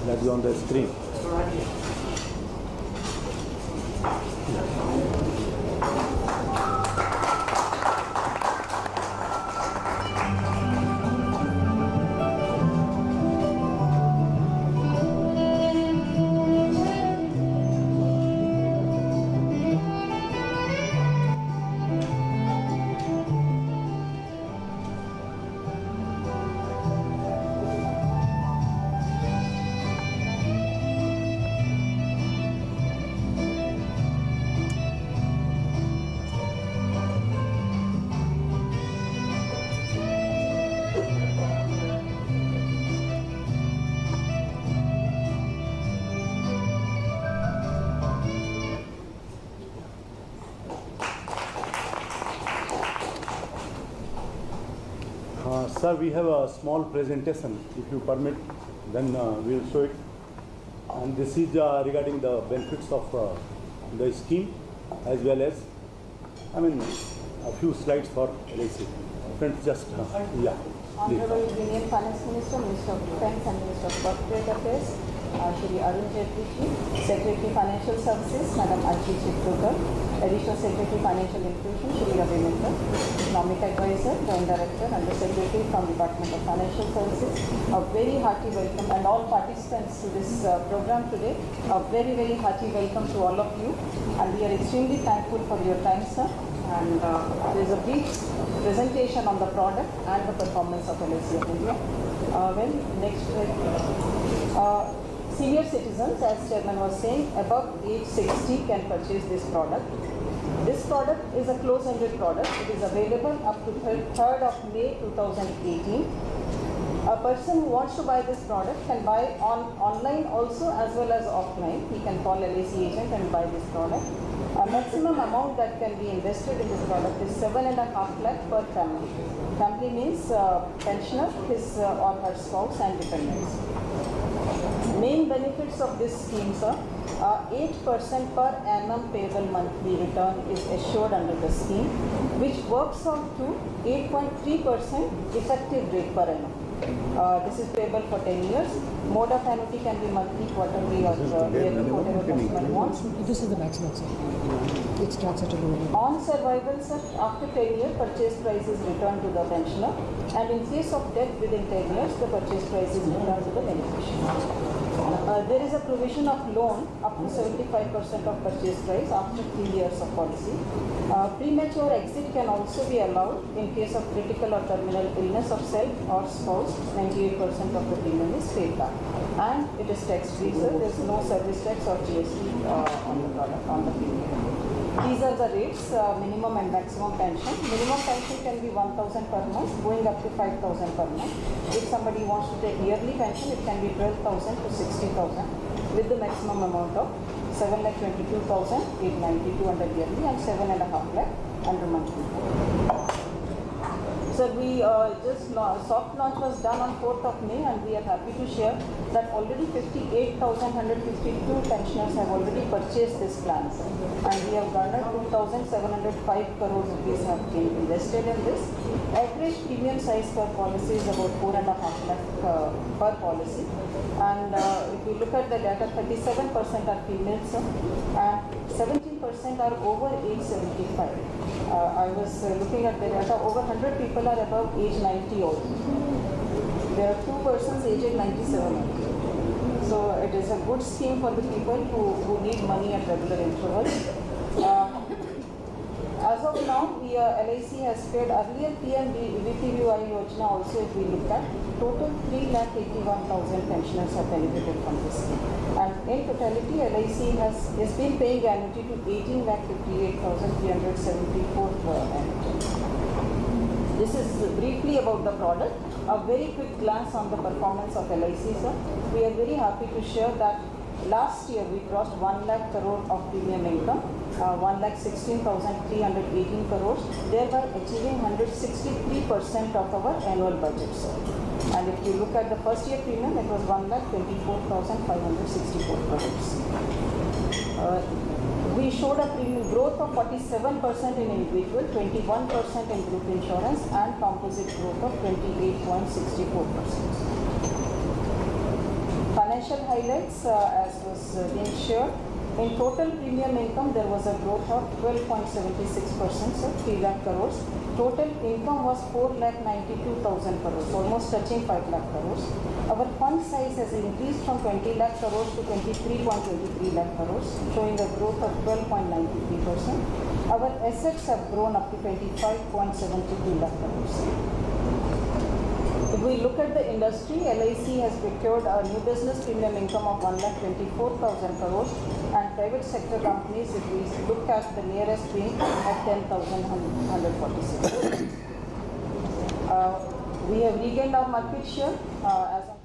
That is on the screen. Sir, we have a small presentation. If you permit, then we will show it. And this is regarding the benefits of the scheme, as well as, a few slides for LIC. Friends, just, yeah. Honorable Union Finance Minister, Minister of Defence and Minister of Corporate Affairs, Shri Arun Jaitley Ji, Secretary Financial Services, Madam Archie Chittukar, Additional Secretary Financial Inclusion, Shri Ravi Mitra, Economic Advisor, Joint Director, Under Secretary from Department of Financial Services. A very hearty welcome, and all participants to this program today. A very, very hearty welcome to all of you, and we are extremely thankful for your time, sir. And there is a brief presentation on the product and the performance of LIC of India. Senior citizens, as Chairman was saying, above age 60 can purchase this product. This product is a close-ended product. It is available up to 3rd of May 2018. A person who wants to buy this product can buy online also as well as offline. He can call LIC agent and buy this product. A maximum amount that can be invested in this product is 7.5 lakh per family. Family means pensioner, his or her spouse and dependents. Main benefits of this scheme, sir, 8% per annum payable monthly return is assured under the scheme, which works out to 8.3% effective rate per annum. This is payable for 10 years. Mode of annuity can be monthly, quarterly, or yearly, whatever customer wants. This is the maximum, sir. It starts at a low rate. On survival, sir, after 10 years, purchase price is returned to the pensioner, and in case of death within 10 years, the purchase price is returned to the beneficiary. There is a provision of loan up to 75% of purchase price after 3 years of policy. Premature exit can also be allowed in case of critical or terminal illness of self or spouse. 98% of the premium is paid back, and it is tax-free, sir. There is no service tax or GST on the product, on the premium. These are the rates, minimum and maximum pension. Minimum pension can be 1,000 per month, going up to 5,000 per month. If somebody wants to take yearly pension, it can be 12,000 to 60,000, with the maximum amount of 7,22,892 under yearly and 7.5 lakh under monthly. So we soft launch was done on 4th of May, and we are happy to share that already 58,152 pensioners have already purchased this plan, sir. And we have garnered 2,705 crores rupees have been invested in this. Average premium size per policy is about 4.5 lakh per policy. And if you look at the data, 37% are females, sir, and 17% are over age 75. I was looking at the data, over 100 people are above age 90 also. There are 2 persons aged 97. So it is a good scheme for the people who need money at regular intervals. As of now, LIC has paid earlier PM VPVY Yojana also, if we look at, total 3,81,000 pensioners have benefited from this scheme. And in totality, LIC has been paying annuity to 18,58,374 annuity. This is briefly about the product. A very quick glance on the performance of LIC, sir. We are very happy to share that last year we crossed 1 lakh crore of premium income, 1,16,318 crores, thereby achieving 163% of our annual budget, sir. And if you look at the first year premium, it was 1,24,564 crores. We showed a premium growth of 47% in individual, 21% in group insurance, and composite growth of 28.64%. Financial financial highlights, as was being shared. In total premium income, there was a growth of 12.76%, so 3 lakh crores. Total income was 4,92,000 crores, almost touching 5 lakh crores. Our fund size has increased from 20 lakh crores to 23.23 lakh crores, showing a growth of 12.93%. Our assets have grown up to 25.72 lakh crores. If we look at the industry, LIC has procured a new business premium income of 1,24,000 crores, and private sector companies, if we look at the nearest being at 10,146. We have regained our market share as of